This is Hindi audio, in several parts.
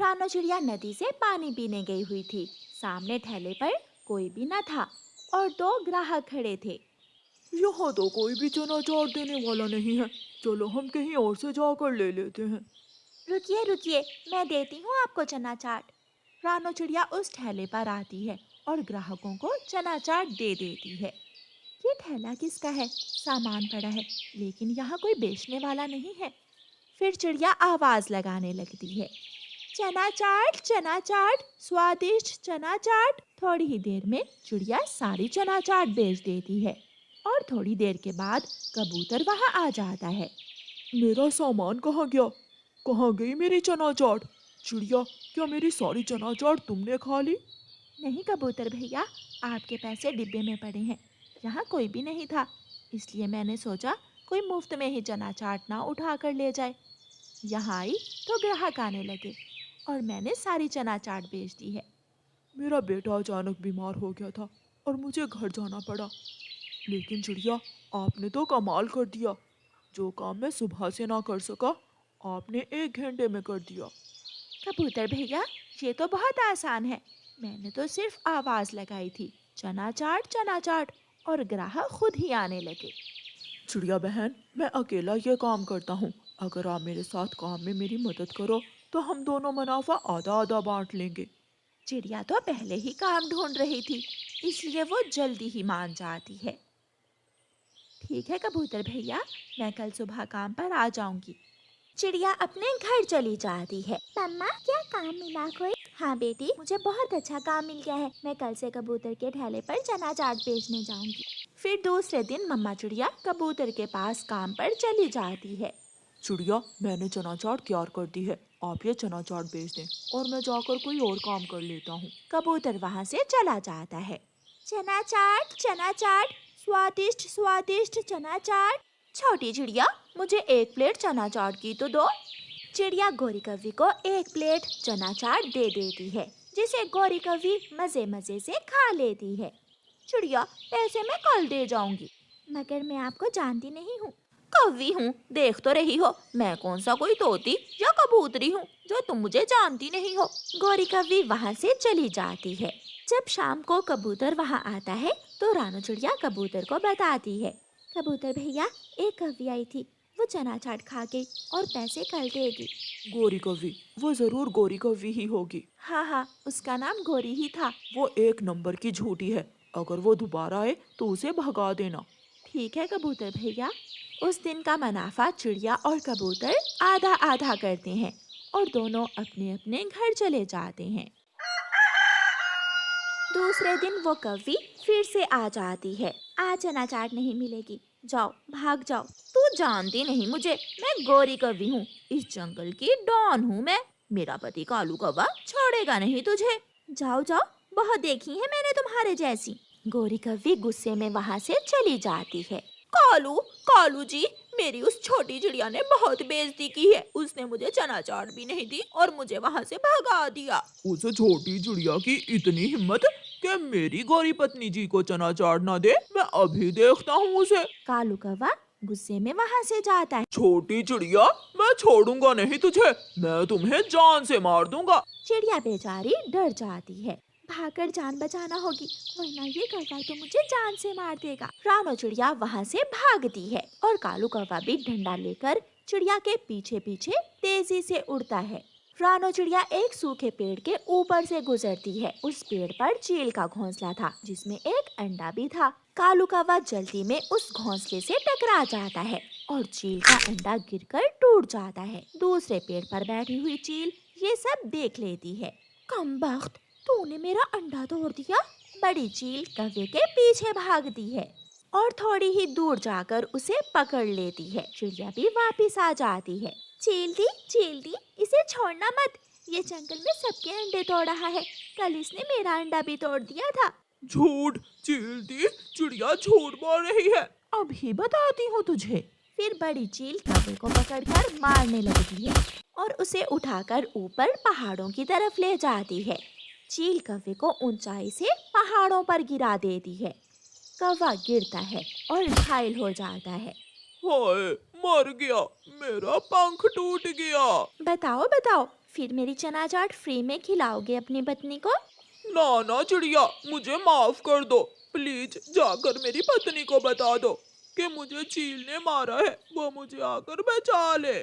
रानो चिड़िया नदी से पानी पीने गई हुई थी। सामने ठेले पर कोई भी न था और दो ग्राहक खड़े थे। यहाँ तो कोई भी चना चाट देने वाला नहीं है। चलो हम कहीं और से जाकर ले लेते हैं। रुकिए रुकिए, मैं देती हूँ आपको चना चाट। रानो चिड़िया उस ठेले पर आती है और ग्राहकों को चना चाट दे देती है। ये ठेला किसका है? सामान पड़ा है, लेकिन यहाँ कोई बेचने वाला नहीं है। फिर चिड़िया आवाज लगाने लगती है, चना चाट, स्वादिष्ट चना चाट। थोड़ी ही देर में चिड़िया सारी चना चाट बेच देती है और थोड़ी देर के बाद कबूतर वहाँ आ जाता है। मेरा सामान कहाँ गया? कहाँ गई मेरी चना चाट? चिड़िया, क्या मेरी सारी चना चाट तुमने खा ली? नहीं कबूतर भैया, आपके पैसे डिब्बे में पड़े हैं। यहाँ कोई भी नहीं था, इसलिए मैंने सोचा कोई मुफ्त में ही चना चाट ना उठा कर ले जाए। यहाँ आई तो ग्राहक आने लगे और मैंने सारी चना चाट बेच दी है। मेरा बेटा अचानक बीमार हो गया था और मुझे घर जाना पड़ा। लेकिन चिड़िया, आपने तो कमाल कर दिया। जो काम मैं सुबह से ना कर सका, आपने 1 घंटे में कर दिया। कबूतर भैया, ये तो बहुत आसान है। मैंने तो सिर्फ आवाज लगाई थी, चना चाट, और ग्राहक खुद ही आने लगे। चिड़िया बहन, मैं अकेला ये काम करता हूँ। अगर आप मेरे साथ काम में मेरी मदद करो तो हम दोनों मुनाफा आधा आधा बांट लेंगे। चिड़िया तो पहले ही काम ढूंढ रही थी, इसलिए वो जल्दी ही मान जाती है। ठीक है कबूतर भैया, मैं कल सुबह काम पर आ जाऊंगी। चिड़िया अपने घर चली जाती है। मम्मा, क्या काम मिला कोई? हाँ बेटी, मुझे बहुत अच्छा काम मिल गया है। मैं कल से कबूतर के ठेले पर चना चाट बेचने जाऊंगी। फिर दूसरे दिन मम्मा चिड़िया कबूतर के पास काम पर चली जाती है। चिड़िया, मैंने चना चाट तैयार कर दी है। आप ये चना चाट बेच दें और मैं जाकर कोई और काम कर लेता हूँ। कबूतर वहाँ से चला जाता है। चना चाट, स्वादिष्ट चना चाट। छोटी चिड़िया, मुझे 1 प्लेट चना चाट की तो दो। चिड़िया गोरी कव्वी को 1 प्लेट चना चाट दे देती है, जिसे गोरी कव्वी मजे मजे से खा लेती है। चिड़िया, पैसे मैं कल दे जाऊंगी। मगर मैं आपको जानती नहीं हूँ। कव्वी हूँ, देख तो रही हो। मैं कौन सा कोई तोती या कबूतरी हूँ जो तुम मुझे जानती नहीं हो। गोरी कव्वी वहाँ से चली जाती है। जब शाम को कबूतर वहाँ आता है तो रानो चिड़िया कबूतर को बताती है, कबूतर भैया, एक कव्वी आई थी, वो चना चाट खा गई और पैसे कल देगी। गोरी कव्वी? वो जरूर गोरी कव्वी ही होगी। हाँ, उसका नाम गोरी ही था। वो 1 नंबर की झूठी है। अगर वो दोबारा आए तो उसे भगा देना। ठीक है कबूतर भैया। उस दिन का मुनाफा चिड़िया और कबूतर आधा आधा करते हैं और दोनों अपने अपने घर चले जाते हैं। दूसरे दिन वो कव्वी फिर से आ जाती है। आज चना चाट नहीं मिलेगी, जाओ, भाग जाओ। तू जानती नहीं मुझे, मैं गोरी कव्वी हूँ, इस जंगल की डॉन हूँ मैं। मेरा पति कालू कौवा छोड़ेगा नहीं तुझे। जाओ, बहुत देखी है मैंने तुम्हारे जैसी। गोरी कव्वी गुस्से में वहाँ से चली जाती है। कालू जी, मेरी उस छोटी चिड़िया ने बहुत बेइज्जती की है। उसने मुझे चना चाट भी नहीं दी और मुझे वहाँ से भगा दिया। उस छोटी चिड़िया की इतनी हिम्मत कि मेरी गोरी पत्नी जी को चना चाट ना दे। मैं अभी देखता हूँ उसे। कालू कौवा गुस्से में वहाँ से जाता है। छोटी चिड़िया, मैं छोड़ूंगा नहीं तुझे। मैं तुम्हें जान से मार दूंगा। चिड़िया बेचारी डर जाती है। भागकर जान बचाना होगी, वरना ये कौवा तो मुझे जान से मार देगा। रानो चिड़िया वहाँ से भागती है और कालू कौवा भी डंडा लेकर चिड़िया के पीछे पीछे तेजी से उड़ता है। रानो चिड़िया एक सूखे पेड़ के ऊपर से गुजरती है। उस पेड़ पर चील का घोंसला था, जिसमें एक अंडा भी था। कालू कौवा जल्दी में उस घोंसले से टकरा जाता है और चील का अंडा गिरकर टूट जाता है। दूसरे पेड़ पर बैठी हुई चील ये सब देख लेती है। कमबख्त, तूने मेरा अंडा तोड़ दिया। बड़ी चील कौवे के पीछे भागती है और थोड़ी ही दूर जाकर उसे पकड़ लेती है। चिड़िया भी वापस आ जाती है। चील दी, इसे छोड़ना मत। ये जंगल में सबके अंडे तोड़ रहा है। कल इसने मेरा अंडा भी तोड़ दिया था। झूठ! चील दी, चिड़िया झूठ बोल रही है। अभी बताती हूँ तुझे। फिर बड़ी चील कौवे को पकड़कर मारने लगती है और उसे उठाकर ऊपर पहाड़ों की तरफ ले जाती है। चील कौवे को ऊंचाई से पहाड़ों पर गिरा देती है। कौवा गिरता है और घायल हो जाता है। हाय, मर गया, मेरा पंख टूट गया। बताओ, फिर मेरी चना चाट फ्री में खिलाओगे अपनी पत्नी को? ना ना चिड़िया, मुझे माफ कर दो। प्लीज जाकर मेरी पत्नी को बता दो कि मुझे चील ने मारा है, वो मुझे आकर बचा ले।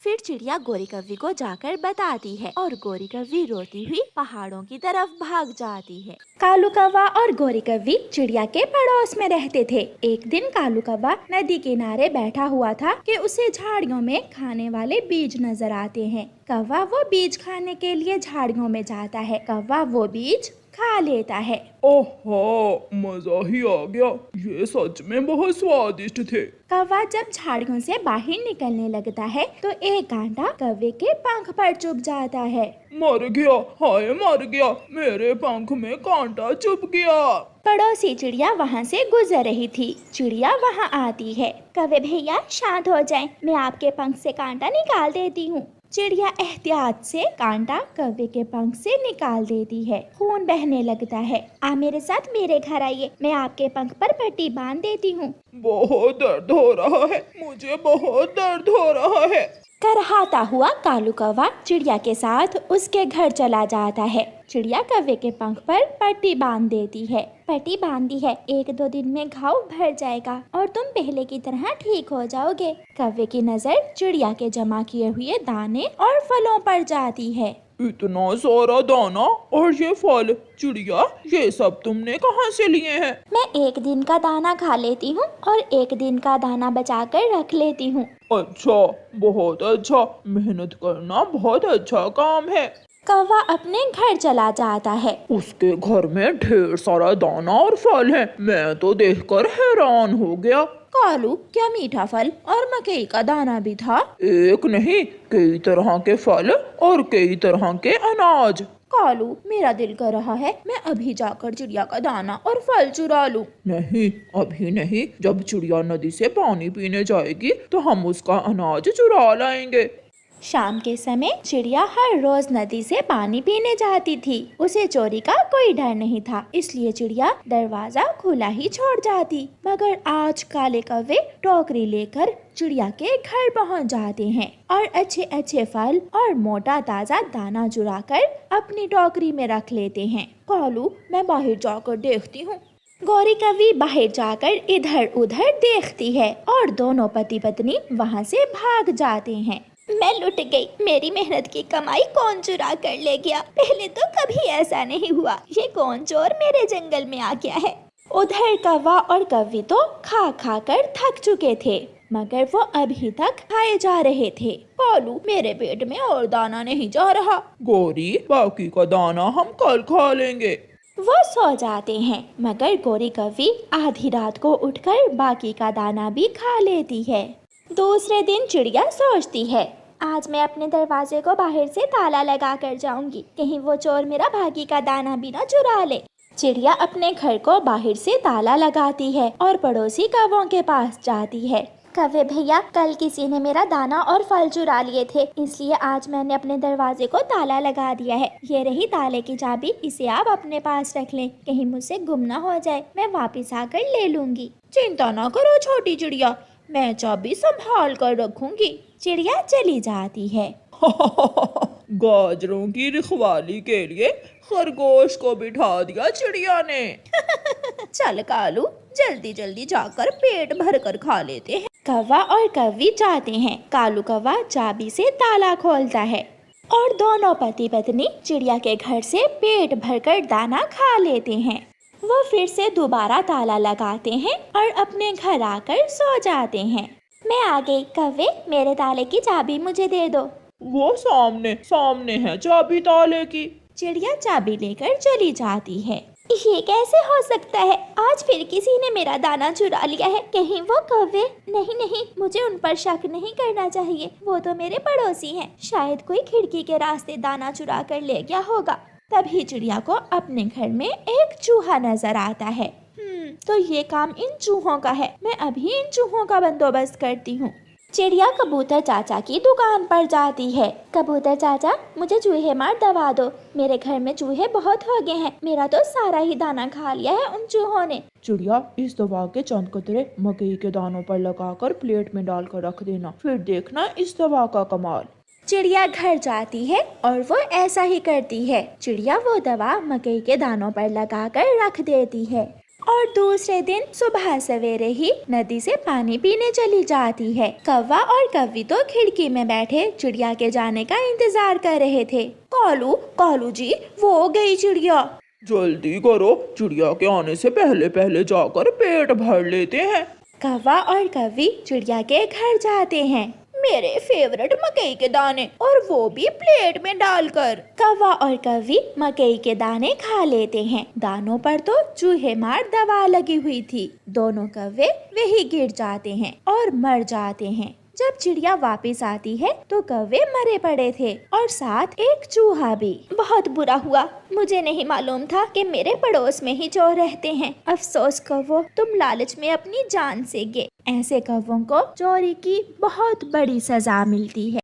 फिर चिड़िया गोरी कव्वी को जाकर बताती है और गोरी कव्वी रोती हुई पहाड़ों की तरफ भाग जाती है। कालू कौवा और गोरी कव्वी चिड़िया के पड़ोस में रहते थे। एक दिन कालू कौवा नदी किनारे बैठा हुआ था कि उसे झाड़ियों में खाने वाले बीज नजर आते हैं। कौवा वो बीज खाने के लिए झाड़ियों में जाता है। कौवा वो बीज खा लेता है। ओहो, मजा ही आ गया, ये सच में बहुत स्वादिष्ट थे। कौवा जब झाड़ियों से बाहर निकलने लगता है तो एक कांटा कौवे के पंख पर चुभ जाता है। मर गया, हाय मर गया, मेरे पंख में कांटा चुभ गया। पड़ोसी चिड़िया वहाँ से गुजर रही थी। चिड़िया वहाँ आती है। कौवे भैया शांत हो जाएं, मैं आपके पंख से कांटा निकाल देती हूँ। चिड़िया एहतियात से कांटा कौवे के पंख से निकाल देती है। खून बहने लगता है। आप मेरे साथ मेरे घर आइए, मैं आपके पंख पर पट्टी बांध देती हूँ। बहुत दर्द हो रहा है, मुझे बहुत दर्द हो रहा है। करहाता हुआ कालू कौवा चिड़िया के साथ उसके घर चला जाता है। चिड़िया कौवे के पंख पर पट्टी बांध देती है। पट्टी बांधी है, 1-2 दिन में घाव भर जाएगा और तुम पहले की तरह ठीक हो जाओगे। कौवे की नजर चिड़िया के जमा किए हुए दाने और फलों पर जाती है। इतना सारा दाना और ये फल, चिड़िया ये सब तुमने कहाँ से लिए हैं? मैं 1 दिन का दाना खा लेती हूँ और 1 दिन का दाना बचा कर रख लेती हूँ। अच्छा, बहुत अच्छा, मेहनत करना बहुत अच्छा काम है। कौवा अपने घर चला जाता है। उसके घर में ढेर सारा दाना और फल है, मैं तो देखकर हैरान हो गया। कालू, क्या मीठा फल और मकई का दाना भी था? एक नहीं, कई तरह के फल और कई तरह के अनाज। कालू, मेरा दिल कर रहा है मैं अभी जाकर चिड़िया का दाना और फल चुरा लूं। नहीं, अभी नहीं, जब चिड़िया नदी से पानी पीने जाएगी तो हम उसका अनाज चुरा लाएंगे। शाम के समय चिड़िया हर रोज नदी से पानी पीने जाती थी। उसे चोरी का कोई डर नहीं था, इसलिए चिड़िया दरवाजा खुला ही छोड़ जाती। मगर आज काले कौवे टोकरी लेकर चिड़िया के घर पहुंच जाते हैं और अच्छे अच्छे फल और मोटा ताजा दाना चुरा कर अपनी टोकरी में रख लेते हैं। कालू, मैं बाहर जाकर देखती हूँ। गोरी कौवी बाहर जाकर इधर उधर देखती है और दोनों पति पत्नी वहाँ से भाग जाते हैं। मैं लुट गई, मेरी मेहनत की कमाई कौन चुरा कर ले गया? पहले तो कभी ऐसा नहीं हुआ, ये कौन चोर मेरे जंगल में आ गया है? उधर कौवा और कौवी तो खा खा कर थक चुके थे, मगर वो अभी तक खाए जा रहे थे। कालू, मेरे पेट में और दाना नहीं जा रहा। गोरी, बाकी का दाना हम कल खा लेंगे। वो सो जाते हैं, मगर गोरी कौवी आधी रात को उठकर बाकी का दाना भी खा लेती है। दूसरे दिन चिड़िया सोचती है, आज मैं अपने दरवाजे को बाहर से ताला लगा कर जाऊंगी, कहीं वो चोर मेरा बाकी का दाना भी ना चुरा ले। चिड़िया अपने घर को बाहर से ताला लगाती है और पड़ोसी कौवों के पास जाती है। कौवे भैया, कल किसी ने मेरा दाना और फल चुरा लिए थे, इसलिए आज मैंने अपने दरवाजे को ताला लगा दिया है। ये रही ताले की चाबी, इसे आप अपने पास रख लें, कहीं मुझसे गुम ना हो जाए, मैं वापस आकर ले लूंगी। चिंता ना करो छोटी चिड़िया, मैं चाबी संभाल कर रखूंगी। चिड़िया चली जाती है। गाजरों की रखवाली के लिए खरगोश को बिठा दिया चिड़िया ने। चल कालू, जल्दी जल्दी जाकर पेट भर कर खा लेते हैं। कौवा और कौवी जाते हैं। कालू कौवा चाबी से ताला खोलता है और दोनों पति पत्नी चिड़िया के घर से पेट भरकर दाना खा लेते हैं। वो फिर से दोबारा ताला लगाते हैं और अपने घर आकर सो जाते हैं। मैं आ गई। कौवे, मेरे ताले की चाबी मुझे दे दो। वो सामने सामने है चाबी ताले की। चिड़िया चाबी लेकर चली जाती है। ये कैसे हो सकता है? आज फिर किसी ने मेरा दाना चुरा लिया है। कहीं वो कौवे? नहीं नहीं, मुझे उन पर शक नहीं करना चाहिए, वो तो मेरे पड़ोसी हैं। शायद कोई खिड़की के रास्ते दाना चुरा कर ले गया होगा। तभी चिड़िया को अपने घर में एक चूहा नजर आता है। तो ये काम इन चूहों का है, मैं अभी इन चूहों का बंदोबस्त करती हूँ। चिड़िया कबूतर चाचा की दुकान पर जाती है। कबूतर चाचा, मुझे चूहे मार दवा दो, मेरे घर में चूहे बहुत हो गए हैं, मेरा तो सारा ही दाना खा लिया है उन चूहों ने। चिड़िया, इस दवा के चंद कतरे मकई के दानों पर लगाकर प्लेट में डालकर रख देना, फिर देखना इस दवा का कमाल। चिड़िया घर जाती है और वो ऐसा ही करती है। चिड़िया वो दवा मकई के दानों पर लगाकर रख देती है और दूसरे दिन सुबह सवेरे ही नदी से पानी पीने चली जाती है। कौवा और कव्वी तो खिड़की में बैठे चिड़िया के जाने का इंतजार कर रहे थे। कालू, कालू जी, वो गई चिड़िया। जल्दी करो, चिड़िया के आने से पहले पहले जाकर पेट भर लेते हैं। कौवा और कव्वी चिड़िया के घर जाते हैं। मेरे फेवरेट मकई के दाने, और वो भी प्लेट में डालकर। कौवा और कव्वी मकई के दाने खा लेते हैं। दानों पर तो चूहे मार दवा लगी हुई थी। दोनों कौवे वही गिर जाते हैं और मर जाते हैं। जब चिड़िया वापस आती है तो कौवे मरे पड़े थे और साथ एक चूहा भी। बहुत बुरा हुआ, मुझे नहीं मालूम था कि मेरे पड़ोस में ही चोर रहते हैं। अफसोस कौवो, तुम लालच में अपनी जान से गए। ऐसे कौवों को चोरी की बहुत बड़ी सजा मिलती है।